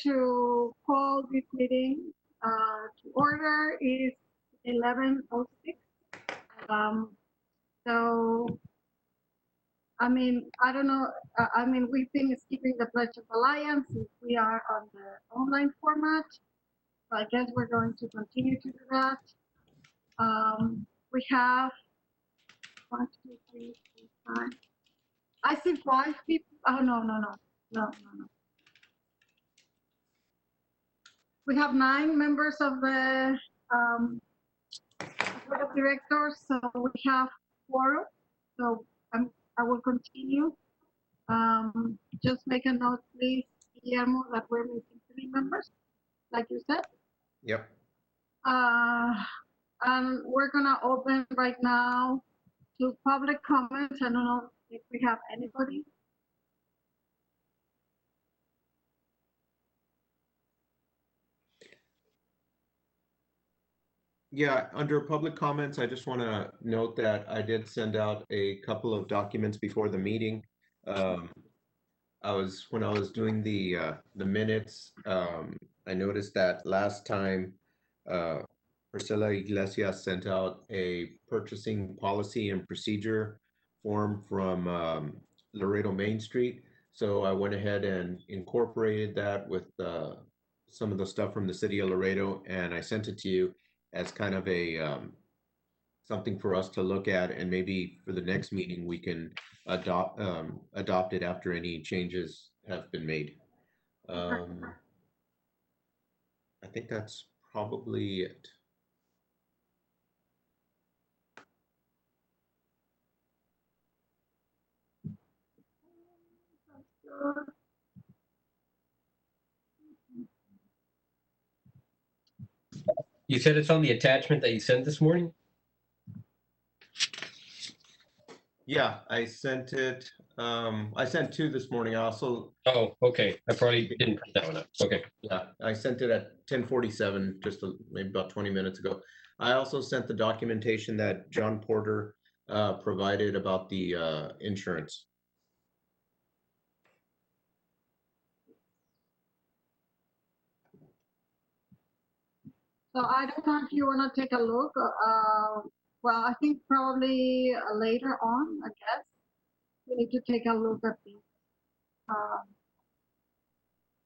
to call this meeting to order. Is 11:06. Um, so, I mean, I don't know. I mean, we've been skipping the Pledge of Alliance since we are on the online format. So I guess we're going to continue to do that. We have 1, 2, 3, 4, 5. I see 5 people. Oh, no. We have 9 members of the board of directors, so we have 4. So I will continue. Just make a note, please, Guillermo, that we're missing 3 members, like you said. Yep. And we're gonna open right now to public comments. I don't know if we have anybody. Yeah, under public comments, I just want to note that I did send out a couple of documents before the meeting. When I was doing the minutes, I noticed that last time Priscilla Iglesias sent out a purchasing policy and procedure form from Laredo Main Street. So I went ahead and incorporated that with some of the stuff from the city of Laredo, and I sent it to you as kind of a something for us to look at, and maybe for the next meeting we can adopt it after any changes have been made. I think that's probably it. You said it's on the attachment that you sent this morning? Yeah, I sent it. I sent 2 this morning. I also. Oh, okay. I probably didn't print that one up. Okay. Yeah, I sent it at 10:47, just maybe about 20 minutes ago. I also sent the documentation that John Porter provided about the insurance. So I don't know if you want to take a look. Well, I think probably later on, I guess, we need to take a look at this.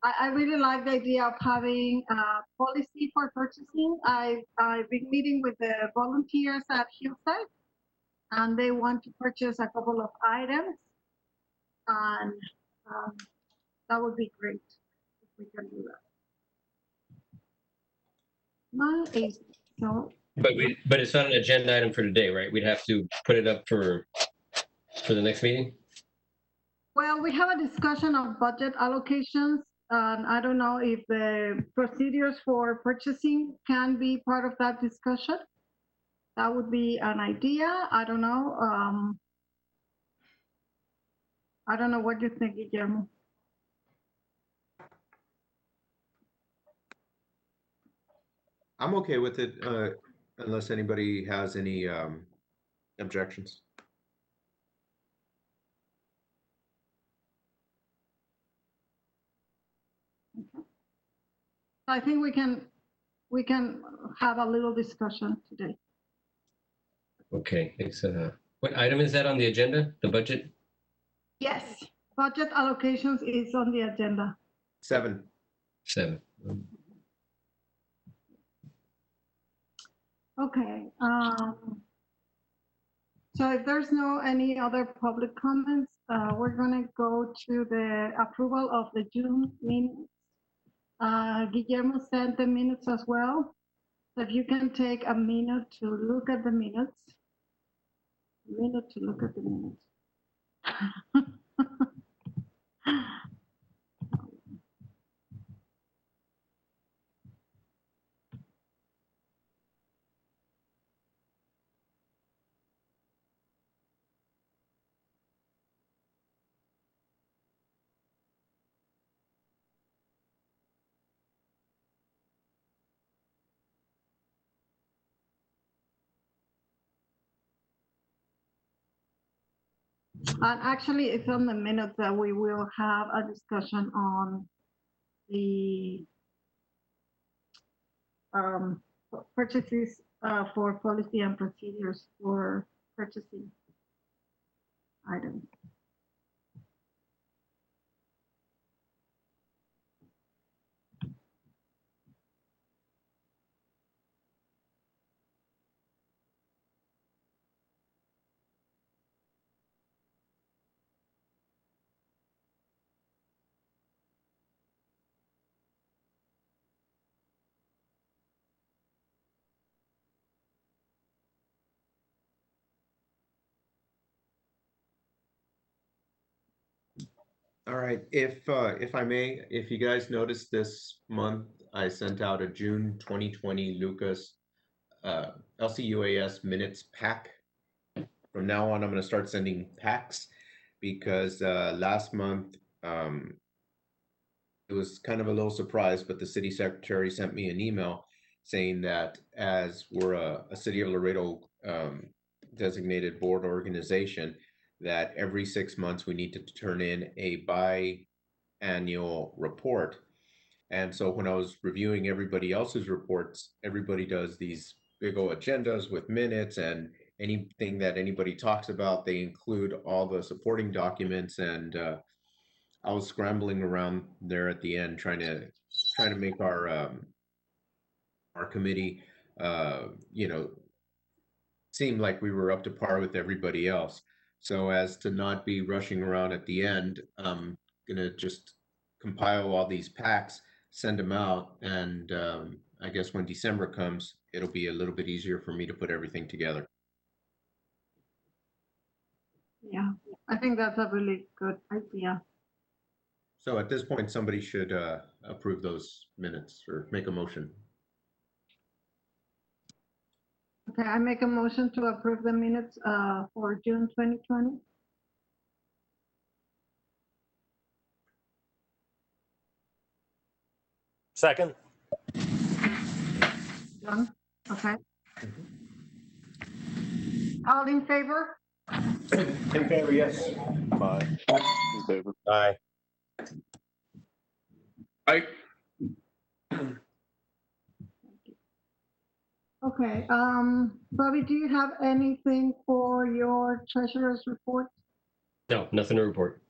I really like the idea of having a policy for purchasing. I've been meeting with the volunteers at Hillside, and they want to purchase a couple of items, and that would be great if we can do that. My AC, so. But it's not an agenda item for today, right? We'd have to put it up for the next meeting. Well, we have a discussion of budget allocations. I don't know if the procedures for purchasing can be part of that discussion. That would be an idea. I don't know. I don't know what you think, Guillermo. I'm okay with it, unless anybody has any objections. I think we can have a little discussion today. Okay. Thanks. What item is that on the agenda? The budget? Yes, budget allocations is on the agenda. 7. 7. Okay. So if there's no any other public comments, we're gonna go to the approval of the June minutes. Guillermo sent the minutes as well. So if you can take a minute to look at the minutes. And actually, it's on the minutes that we will have a discussion on the purchases for policy and procedures for purchasing items. All right, if I may, if you guys noticed this month, I sent out a June 2020 Lucas LCUAS minutes pack. From now on, I'm going to start sending packs because last month it was kind of a little surprise, but the city secretary sent me an email saying that as we're a City of Laredo designated board organization, that every 6 months we need to turn in a biannual report. And so when I was reviewing everybody else's reports, everybody does these big old agendas with minutes, and anything that anybody talks about, they include all the supporting documents. And I was scrambling around there at the end trying to make our committee, you know, seem like we were up to par with everybody else. So as to not be rushing around at the end, I'm gonna just compile all these packs, send them out, and I guess when December comes, it'll be a little bit easier for me to put everything together. Yeah, I think that's a really good idea. So at this point, somebody should approve those minutes or make a motion. Okay, I make a motion to approve the minutes for June 2020. Second. John, okay. All in favor? In favor, yes. Aye. In favor. Aye. Aye. Okay, Bobby, do you have anything for your treasurer's report? No, nothing to report.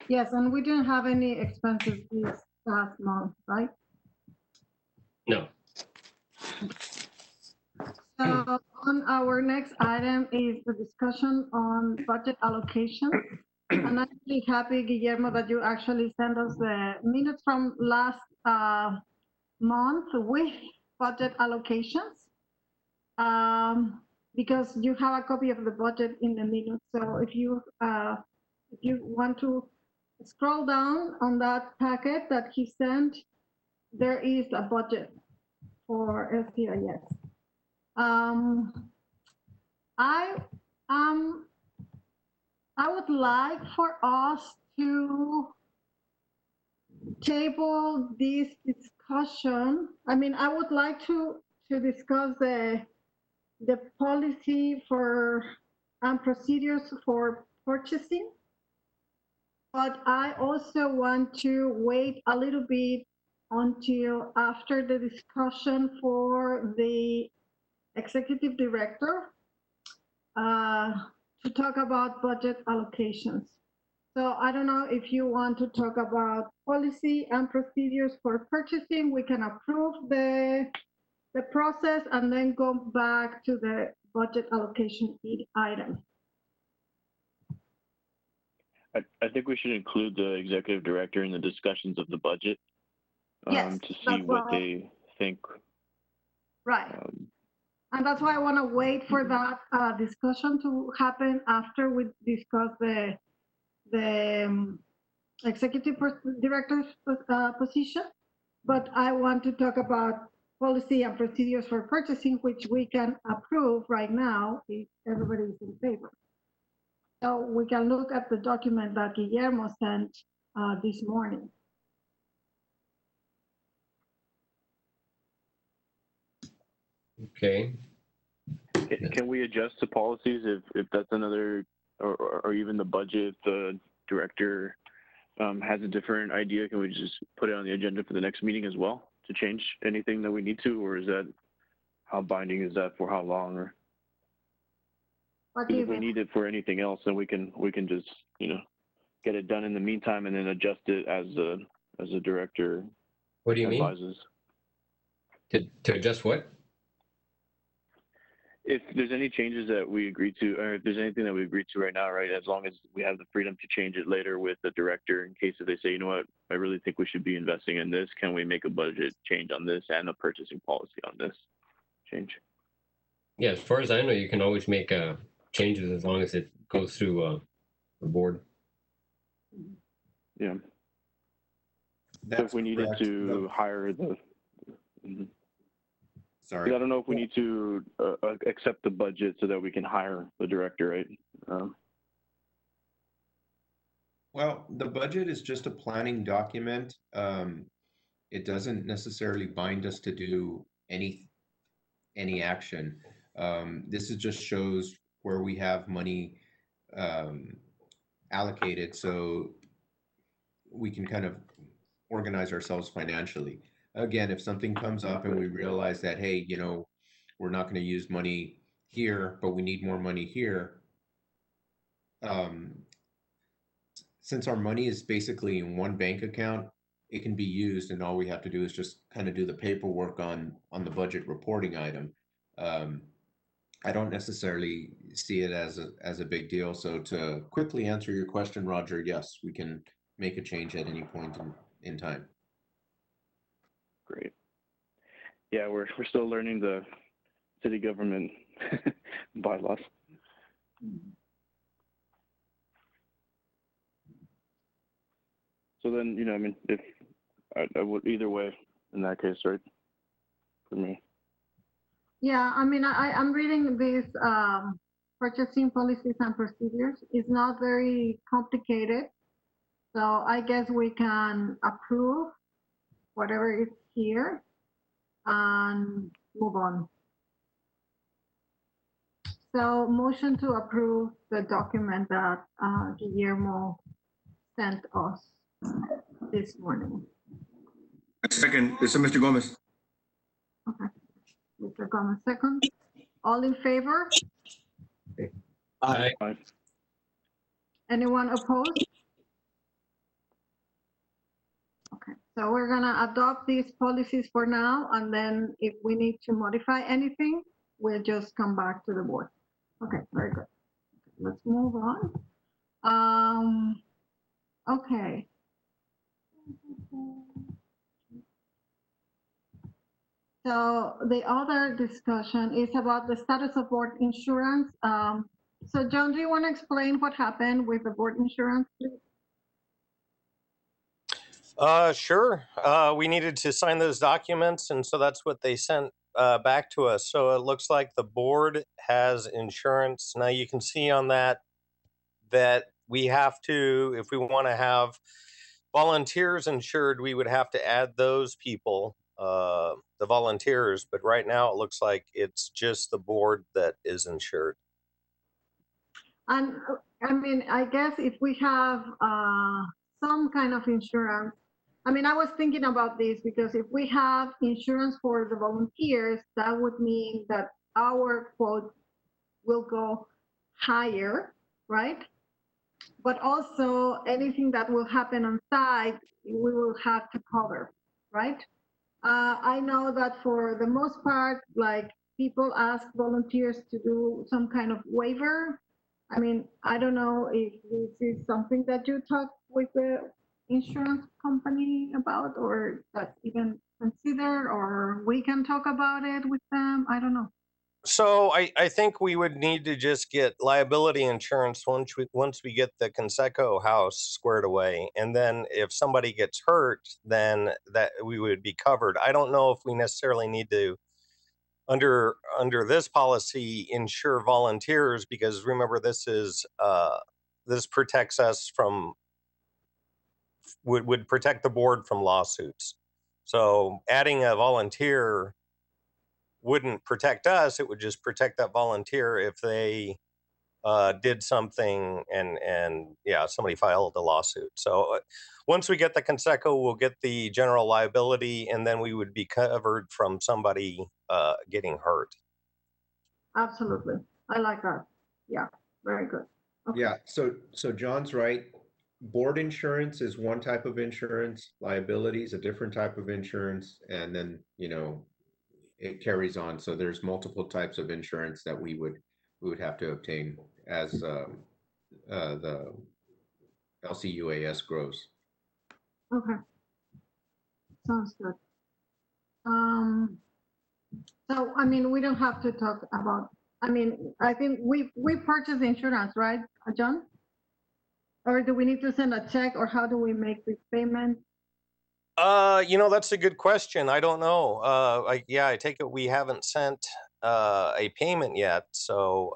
Yes, and we didn't have any expenses this last month, right? No. So on our next item is the discussion on budget allocation. And I'm really happy, Guillermo, that you actually sent us the minutes from last month with budget allocations. Because you have a copy of the budget in the minutes. So if you want to scroll down on that packet that he sent, there is a budget for LCIS. I would like for us to table this discussion. I mean, I would like to discuss the policy for and procedures for purchasing. But I also want to wait a little bit until after the discussion for the executive director to talk about budget allocations. So I don't know if you want to talk about policy and procedures for purchasing. We can approve the process and then go back to the budget allocation item. I think we should include the executive director in the discussions of the budget Yes, to see that's what what they think. Right. And that's why I want to wait for that discussion to happen after we discuss the executive director's position. But I want to talk about policy and procedures for purchasing, which we can approve right now if everybody is in favor. So we can look at the document that Guillermo sent this morning. Okay. Can we adjust the policies if that's another, or even the budget, the director has a different idea, can we just put it on the agenda for the next meeting as well to change anything that we need to, or is that, how binding is that for how long? Or What do if you we think? need it for anything else, then we can just, get it done in the meantime and then adjust it as the director What do you mean? advises. To adjust what? If there's any changes that we agree to, or if there's anything that we agree to right now, right, as long as we have the freedom to change it later with the director in case if they say, you know what, I really think we should be investing in this, can we make a budget change on this and a purchasing policy on this change? Yeah, as far as I know, you can always make changes as long as it goes through the board. Yeah. So That's if we needed correct. to hire the, mhm. Sorry. I don't know if we need to accept the budget so that we can hire the director, right? Well, the budget is just a planning document. It doesn't necessarily bind us to do any action. This is just shows where we have money allocated, so we can kind of organize ourselves financially. Again, if something comes up and we realize that, hey, we're not going to use money here, but we need more money here. Since our money is basically in one bank account, it can be used, and all we have to do is just kind of do the paperwork on the budget reporting item. I don't necessarily see it as a big deal. So to quickly answer your question, Roger, yes, we can make a change at any point in time. Great. Yeah, we're still learning the city government bylaws. So then, if I would either way in that case, right? For me. Yeah, I'm reading these purchasing policies and procedures. It's not very complicated. So I guess we can approve whatever is here and move on. So motion to approve the document that Guillermo sent us this morning. Second, this is Mr. Gomez. Okay. Mr. Gomez, second. All in favor? Aye. Anyone opposed? Okay, so we're gonna adopt these policies for now, and then if we need to modify anything, we'll just come back to the board. Okay, very good. Let's move on. Okay. So the other discussion is about the status of board insurance. So John, do you want to explain what happened with the board insurance, please? Sure. We needed to sign those documents, and so that's what they sent back to us. So it looks like the board has insurance. Now you can see on that we have to, if we want to have volunteers insured, we would have to add those people, the volunteers. But right now it looks like it's just the board that is insured. And I guess if we have some kind of insurance, I was thinking about this because if we have insurance for the volunteers, that would mean that our quote will go higher, right? But also anything that will happen on site, we will have to cover, right? I know that for the most part, like people ask volunteers to do some kind of waiver. I don't know if this is something that you talk with the insurance company about, or that's even considered, or we can talk about it with them. I don't know. So I think we would need to just get liability insurance once we get the Conseco house squared away, and then if somebody gets hurt, then that we would be covered. I don't know if we necessarily need to under this policy insure volunteers, because remember this protects us from would protect the board from lawsuits. So adding a volunteer wouldn't protect us. It would just protect that volunteer if they did something and yeah, somebody filed a lawsuit. So once we get the Conseco, we'll get the general liability, and then we would be covered from somebody getting hurt. Absolutely. I like that. Yeah, very good. Okay. Yeah, so John's right. Board insurance is one type of insurance, liability is a different type of insurance, and then, it carries on. So there's multiple types of insurance that we would have to obtain as the LCUAS grows. Okay. Sounds good. So, I mean, we don't have to talk about, I mean, I think we purchase insurance, right, John? Or do we need to send a check, or how do we make this payment? That's a good question. I don't know. I take it we haven't sent a payment yet. So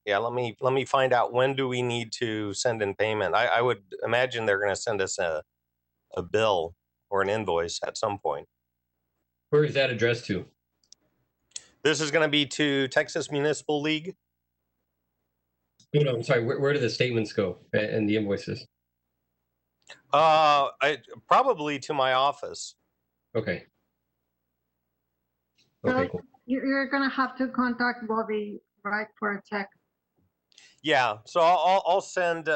yeah, let me find out, when do we need to send in payment. I would imagine they're going to send us a bill or an invoice at some point. Where is that addressed to? This is going to be to Texas Municipal League. No, I'm sorry. Where do the statements go and the invoices? Probably to my office. Okay. So Okay, cool. you're gonna have to contact Bobby, right, for a check. Yeah, so I'll send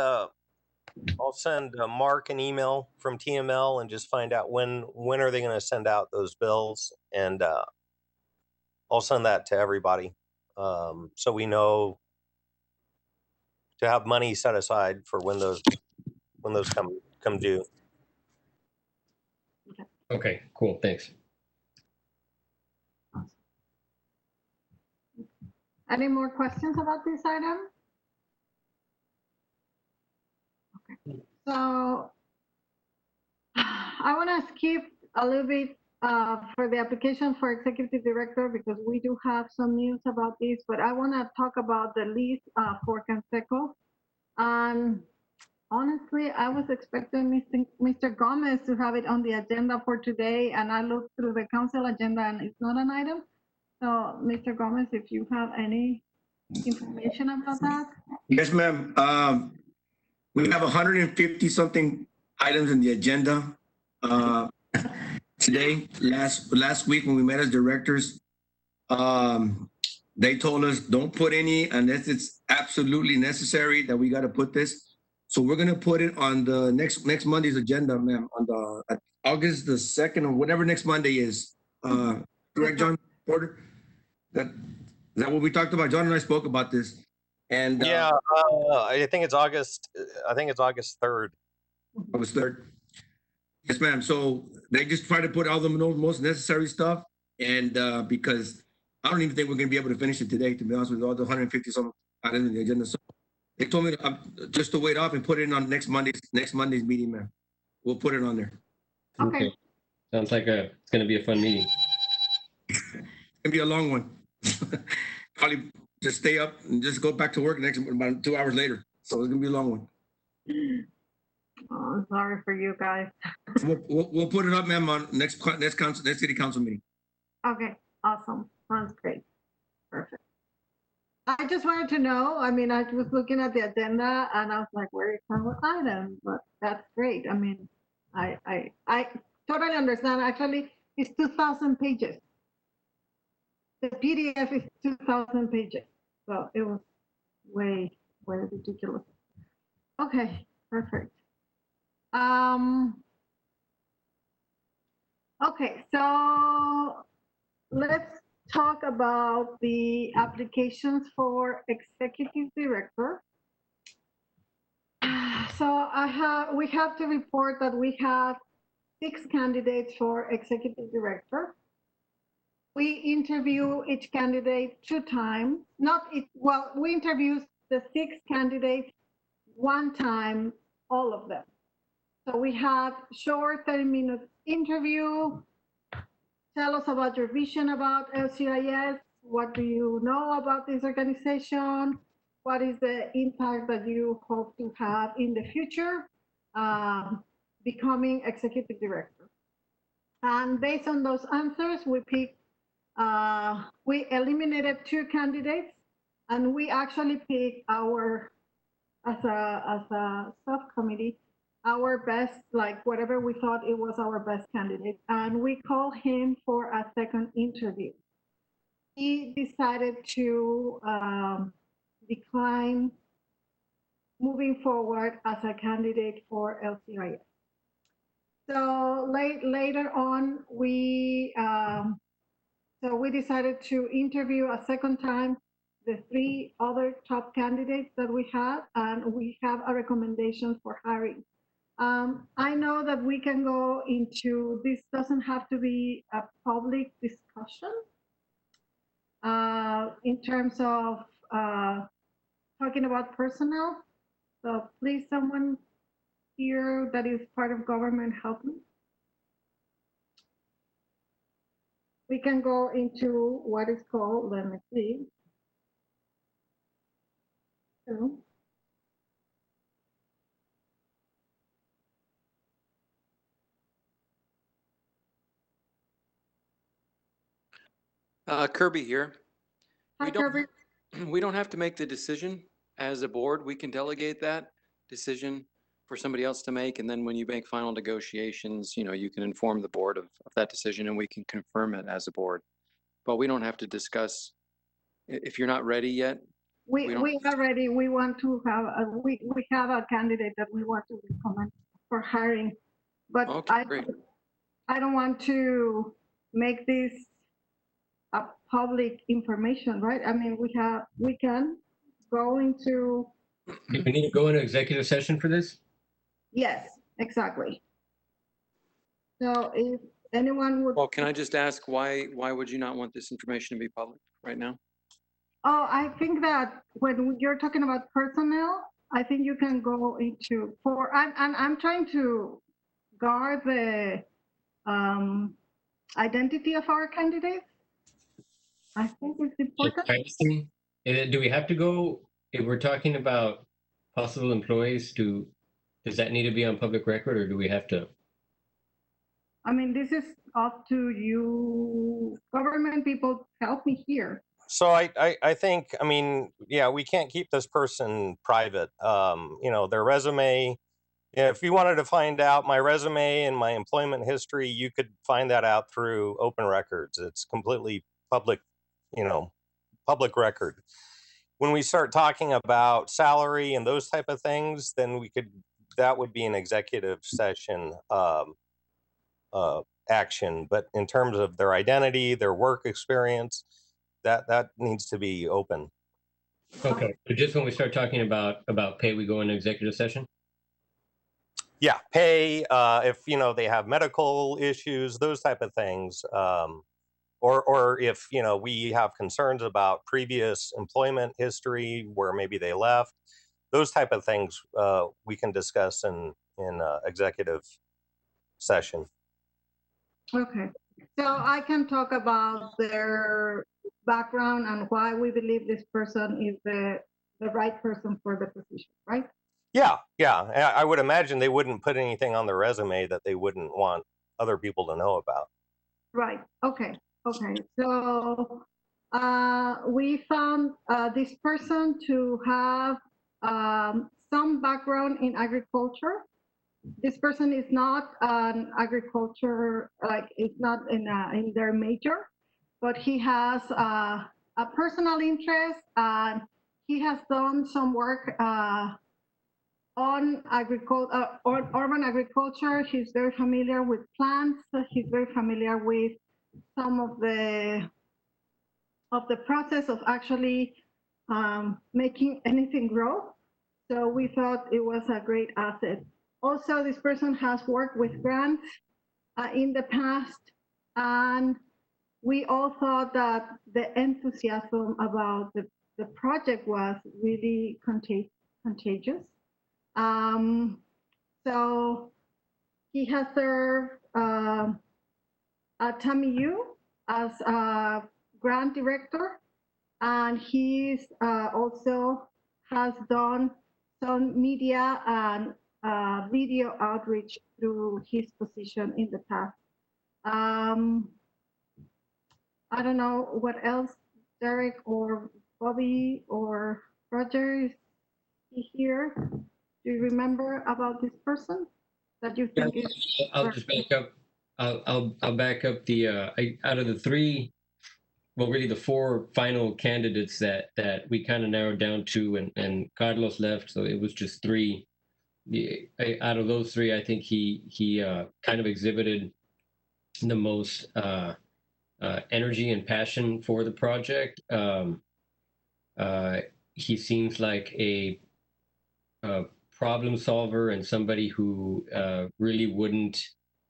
Mark an email from TML and just find out when are they going to send out those bills, and I'll send that to everybody, so we know to have money set aside for when those come due. Okay, cool. Thanks. Any more questions about this item? Okay. So I want to skip a little bit for the application for executive director, because we do have some news about this, but I want to talk about the lease for Conseco. And honestly, I was expecting Mr. Gomez to have it on the agenda for today, and I looked through the council agenda and it's not an item. So, Mr. Gomez, if you have any information about that? Yes, ma'am. We have 150 something items in the agenda. Today, last week when we met as directors, they told us don't put any unless it's absolutely necessary that we got to put this. So we're gonna put it on the next Monday's agenda, ma'am, on the August the 2nd or whatever next Monday is. Correct, John Porter? Is that what we talked about? John and I spoke about this. And Yeah, I think it's August 3rd. August 3rd. Yes, ma'am. So they just try to put all the most necessary stuff, and because I don't even think we're gonna be able to finish it today, to be honest with you, all the 150 some items in the agenda. So they told me just to wait off and put it on next Monday's meeting, ma'am. We'll put it on there. Okay. Sounds like it's going to be a fun meeting. It's gonna be a long one. Probably just stay up and just go back to work about 2 hours later. So it's gonna be a long one. Oh, sorry for you guys. We'll put it up, ma'am, on next city council meeting. Okay, awesome. Sounds great. Perfect. I just wanted to know, I mean, I was looking at the agenda and I was like, where is our item? But that's great. I mean, I totally understand. Actually, it's 2,000 pages. The PDF is 2,000 pages. So it was way ridiculous. Okay, perfect. Okay, so let's talk about the applications for executive director. So we have to report that we have 6 candidates for executive director. We interview each candidate 2 times. We interview the 6 candidates 1 time, all of them. So we have short 30-minute interview. Tell us about your vision about LCIS. What do you know about this organization? What is the impact that you hope to have in the future, becoming executive director? And based on those answers, we eliminated 2 candidates. And we actually picked as a subcommittee, our best, like whatever we thought it was our best candidate. And we called him for a second interview. He decided to decline moving forward as a candidate for LCIS. So later on, we decided to interview a second time the 3 other top candidates that we have, and we have a recommendation for hiring. I know that we can go into, this doesn't have to be a public discussion in terms of talking about personnel. So please, someone here that is part of government, help me. We can go into what is called, let me see. So, Kirby here. hi, We don't, Kirby. we don't have to make the decision as a board. We can delegate that decision for somebody else to make. And then when you make final negotiations, you can inform the board of that decision and we can confirm it as a board. But we don't have to discuss, if you're not ready yet. We are ready. We want to have we have a candidate that we want to recommend for hiring, but Okay, great. I don't want to make this a public information, right? I mean, we can go into. Do we need to go into executive session for this? Yes, exactly. So if anyone would. Well, can I just ask why would you not want this information to be public right now? Oh, I think that when you're talking about personnel, I think you can go into I'm trying to guard the identity of our candidates. I think it's important. Pricing, do we have to go, if we're talking about possible employees, does that need to be on public record or do we have to? I mean, this is up to you, government people, help me here. So I think, I mean, yeah, we can't keep this person private. Their resume, if you wanted to find out my resume and my employment history, you could find that out through open records. It's completely public, public record. When we start talking about salary and those type of things, then that would be an executive session action. But in terms of their identity, their work experience, that needs to be open. Okay, so just when we start talking about pay, we go into executive session? Yeah, pay, if, they have medical issues, those type of things. Or if, we have concerns about previous employment history where maybe they left, those type of things we can discuss in executive session. Okay, so I can talk about their background and why we believe this person is the right person for the position, right? Yeah. I would imagine they wouldn't put anything on their resume that they wouldn't want other people to know about. Right. Okay. So we found this person to have some background in agriculture. This person is not an agriculture, like it's not in their major, but he has a personal interest and he has done some work on urban agriculture. He's very familiar with plants. He's very familiar with some of the process of actually making anything grow. So we thought it was a great asset. Also, this person has worked with grants in the past, and we all thought that the enthusiasm about the project was really contagious. So he has served at TAMIU as a grant director, and he's also has done some media and video outreach through his position in the past. I don't know what else, Derek or Bobby or Roger, is he here? Do you remember about this person that you think is? I'll just back up. I'll back up the out of the three, well, really the four final candidates that we kind of narrowed down to, and Carlos left, so it was just three. Out of those three, I think he kind of exhibited the most energy and passion for the project. He seems like a problem solver and somebody who really wouldn't,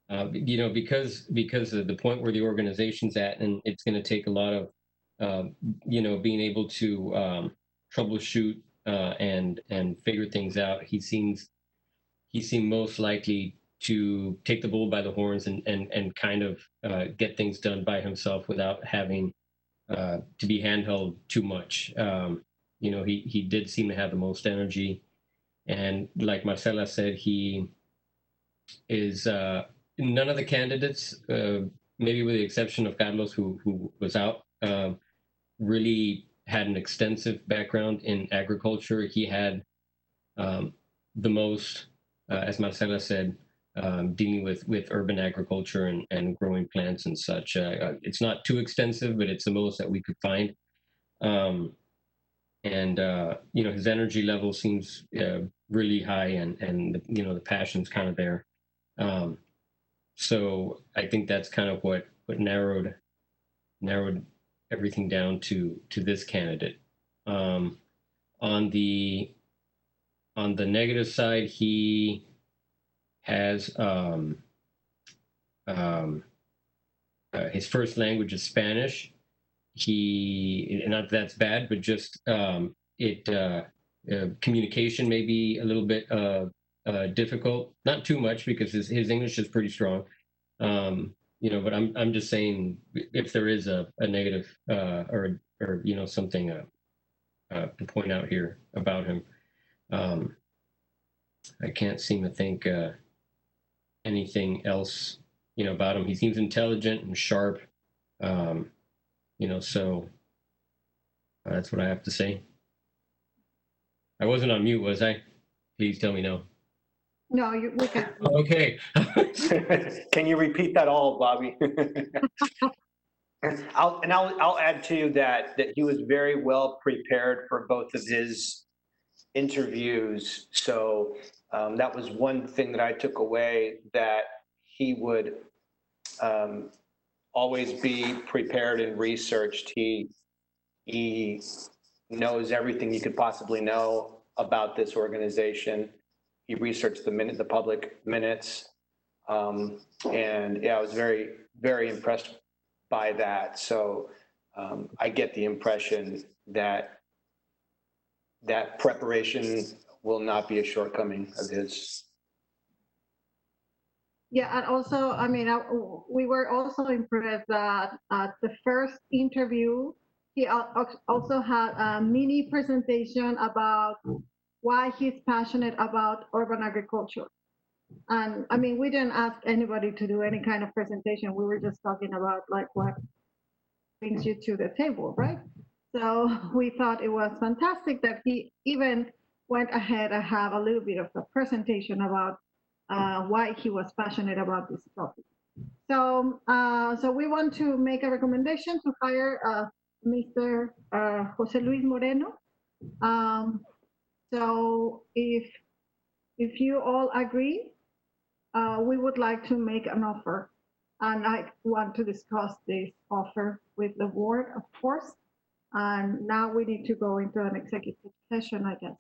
because of the point where the organization's at, and it's going to take a lot of, being able to troubleshoot and figure things out. He seemed most likely to take the bull by the horns and kind of get things done by himself without having to be handheld too much. He did seem to have the most energy. And like Marcela said, he is none of the candidates, maybe with the exception of Carlos, who was out, really had an extensive background in agriculture. He had the most, as Marcela said, dealing with urban agriculture and growing plants and such. It's not too extensive, but it's the most that we could find. His energy level seems really high, and the passion's kind of there. So I think that's kind of what narrowed everything down to this candidate. On the negative side, he has his first language is Spanish. Not that that's bad, but just communication may be a little bit difficult. Not too much, because his English is pretty strong. But I'm just saying, if there is a negative or something to point out here about him, I can't seem to think anything else about him. He seems intelligent and sharp. So that's what I have to say. I wasn't on mute, was I? Please tell me no. No, we can. Okay. Can you repeat that all, Bobby? I'll add to that he was very well prepared for both of his interviews. So that was one thing that I took away, that he would always be prepared and researched. He knows everything you could possibly know about this organization. He researched the public minutes. And yeah, I was very, very impressed by that. So I get the impression that preparation will not be a shortcoming of his. Yeah, and also, we were also impressed that at the first interview, he also had a mini presentation about why he's passionate about urban agriculture. And we didn't ask anybody to do any kind of presentation. We were just talking about what brings you to the table, right? So we thought it was fantastic that he even went ahead and have a little bit of a presentation about why he was passionate about this topic. So we want to make a recommendation to hire Mr. Jose Luis Moreno. So if you all agree, we would like to make an offer, and I want to discuss this offer with the board, of course. And now we need to go into an executive session, I guess.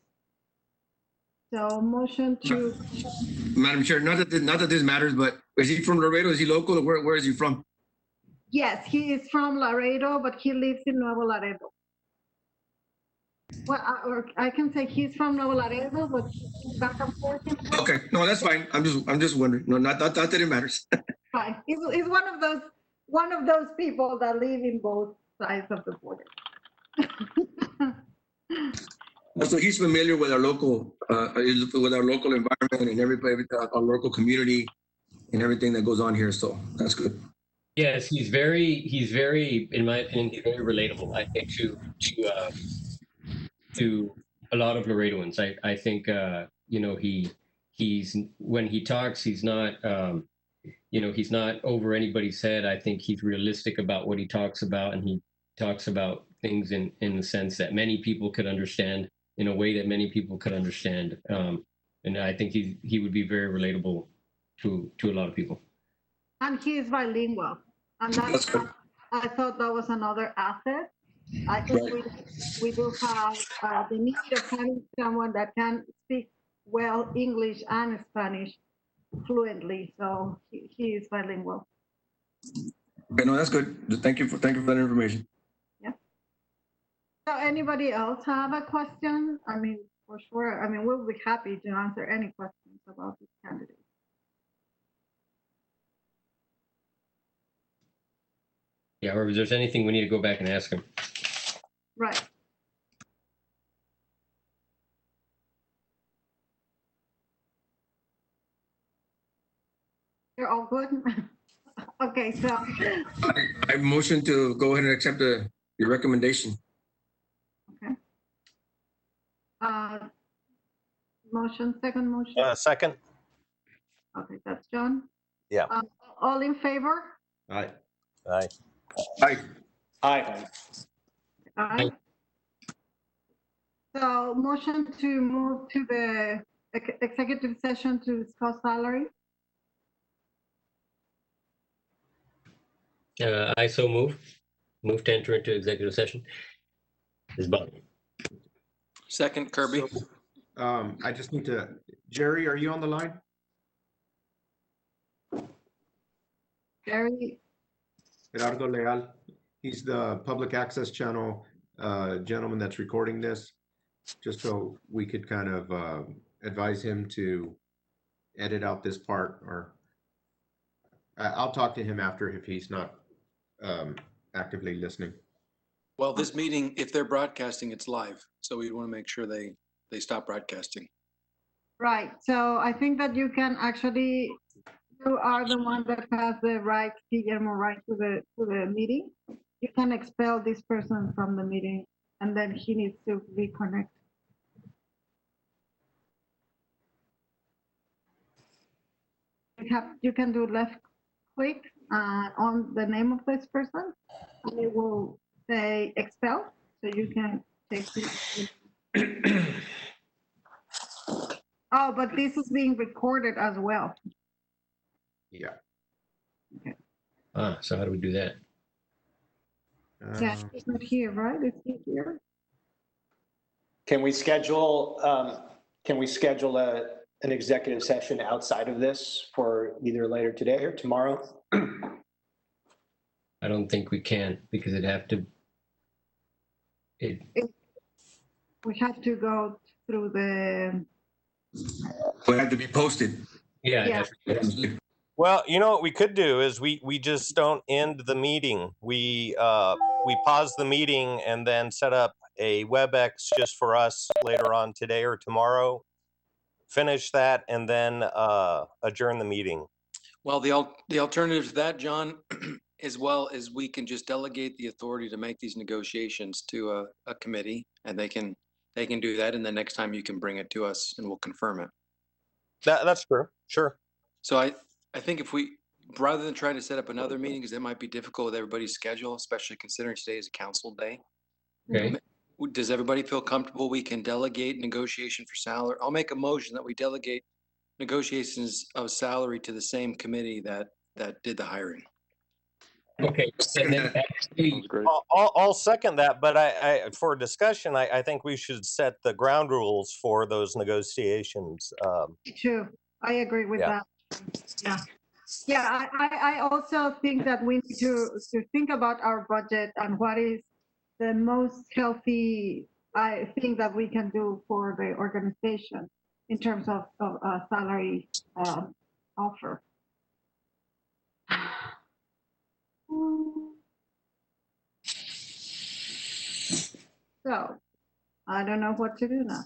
So motion to. Madam Chair, not that this matters, but is he from Laredo? Is he local? Or where is he from? Yes, he is from Laredo, but he lives in Nuevo Laredo. Well, I can say he's from Nuevo Laredo, but he's back and forth. Okay, no, that's fine. I'm just wondering. No, not that it matters. Fine. He's one of those people that live in both sides of the border. So he's familiar with our local environment and everybody, our local community and everything that goes on here. So that's good. Yes, he's very, in my opinion, he's very relatable. I think to a lot of Laredoans. I think he's when he talks, he's not he's not over anybody's head. I think he's realistic about what he talks about, and he talks about things in the sense that many people could understand, in a way that many people could understand. And I think he would be very relatable to a lot of people. And he is bilingual. And That's good. I thought that was another asset. I think we do have the need of having someone that can speak well English and Spanish fluently. So he is bilingual. Okay, no, that's good. Thank you for that information. Yeah. So anybody else have a question? I mean, for sure. I mean, we'll be happy to answer any questions about this candidate. Yeah, or if there's anything we need to go back and ask him. Right. You're all good? Okay, so I motion to go ahead and accept the recommendation. motion, second motion. Second. Okay, that's John. Yeah. All in favor? Aye. Aye. Aye. Aye. Aye. So motion to move to the executive session to discuss salary. I so move to enter into executive session. Is Bob. Second, Kirby. So, I just need to, Jerry, are you on the line? Jerry, Gerardo Leal, he's the public access channel gentleman that's recording this, just so we could kind of advise him to edit out this part, or I'll talk to him after if he's not actively listening. Well, this meeting, if they're broadcasting, it's live. So we want to make sure they stop broadcasting. right. So I think that you can actually, you are the one that has the right, Guillermo, right to the meeting. You can expel this person from the meeting, and then he needs to reconnect. You can do left click on the name of this person, and it will say expel, so you can take it. Oh, but this is being recorded as well. Yeah. So how do we do that? Yeah, it's not here, right? Is he here? Can we schedule an executive session outside of this for either later today or tomorrow? I don't think we can, because it'd have to. We have to go through the. Will have to be posted. Yeah. Well, you know what we could do is we just don't end the meeting. We pause the meeting and then set up a WebEx just for us later on today or tomorrow. Finish that and then adjourn the meeting. Well, the alternative to that, John, as well as we can just delegate the authority to make these negotiations to a committee, and they can do that, and the next time you can bring it to us and we'll confirm it. That's true. Sure. So I think if we, rather than trying to set up another meeting, because that might be difficult with everybody's schedule, especially considering today is a council day. Okay. Does everybody feel comfortable we can delegate negotiation for salary? I'll make a motion that we delegate negotiations of salary to the same committee that did the hiring. Okay. And then actually, Sounds great. I'll second that, but I for discussion, I think we should set the ground rules for those negotiations. True, I agree with Yeah. that. Yeah, I also think that we need to think about our budget and what is the most healthy thing that we can do for the organization in terms of salary offer. So I don't know what to do now.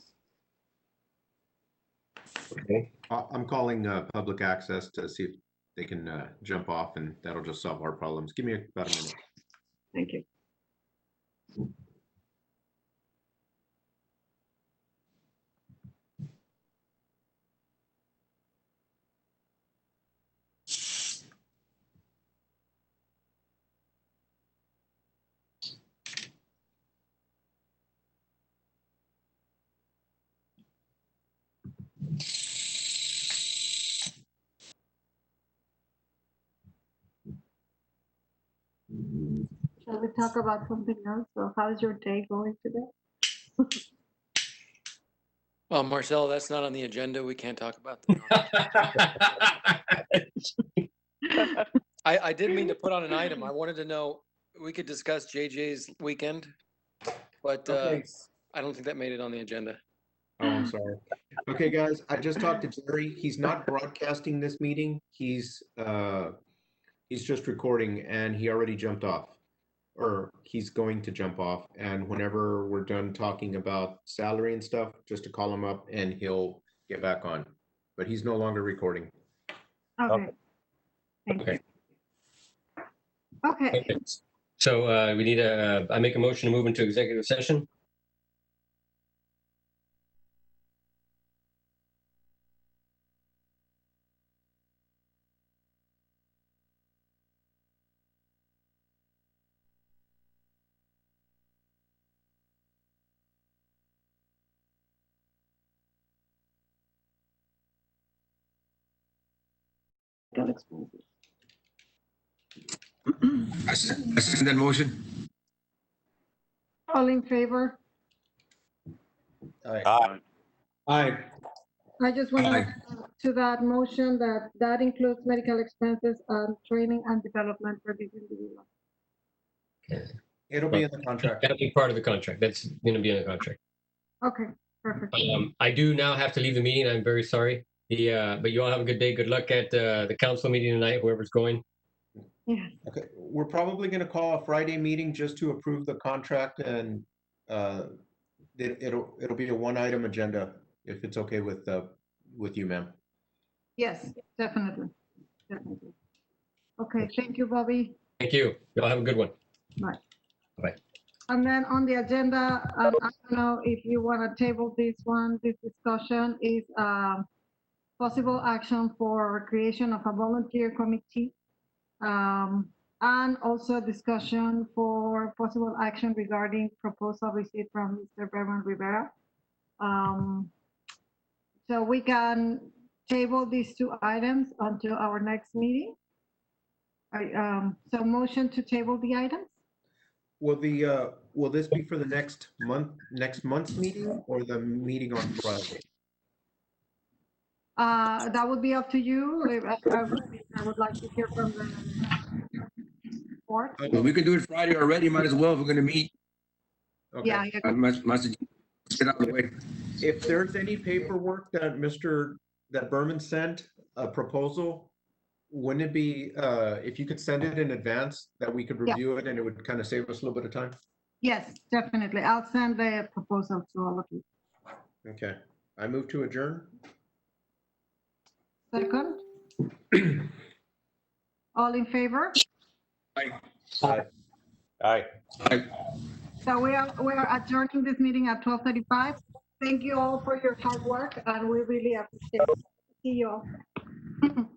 okay. I'm calling public access to see if they can jump off, and that'll just solve our problems. Give me about a minute. Thank you. Shall we talk about something else? So how's your day going today? Well, Marcel, that's not on the agenda. We can't talk about that. I did mean to put on an item. I wanted to know, we could discuss JJ's weekend, but Okay. I don't think that made it on the agenda. Oh, I'm sorry. Okay, guys, I just talked to Jerry. He's not broadcasting this meeting. He's just recording, and he already jumped off, or he's going to jump off. And whenever we're done talking about salary and stuff, just to call him up and he'll get back on. But he's no longer recording. Okay. Thank you. Okay. Okay. So we need I make a motion to move into executive session. I second that motion. All in favor? Aye. Aye. I just want to Aye. add to that motion that includes medical expenses and training and development for these individuals. It'll be in the contract. That'll be part of the contract. That's going to be in the contract. Okay, perfect. I do now have to leave the meeting. I'm very sorry. But you all have a good day. Good luck at the council meeting tonight, whoever's going. Yeah. Okay, we're probably going to call a Friday meeting just to approve the contract, and it'll be a one-item agenda if it's okay with you, ma'am. Yes, definitely. Definitely. Okay, thank you, Bobby. Thank you. Y'all have a good one. Bye. Bye. And then on the agenda, I don't know if you want to table this discussion is possible action for creation of a volunteer committee. And also discussion for possible action regarding proposal received from Mr. Berman Rivera. So we can table these two items until our next meeting. So motion to table the items? Will this be for the next month's meeting, or the meeting on Friday? That would be up to you. I would like to hear from the board. Well, we could do it Friday already. Might as well if we're going to meet. Okay. Yeah, I must get out of the way. If there's any paperwork that that Berman sent, a proposal, wouldn't it be, if you could send it in advance, that we could review it and it would kind of save us a little bit of time? Yes, definitely. I'll send the proposal to all of you. Okay, I move to adjourn. Second? All in favor? Aye. Aye. Aye. Aye. So we are adjourning this meeting at 12:35. Thank you all for your hard work, and we really appreciate it. See you all.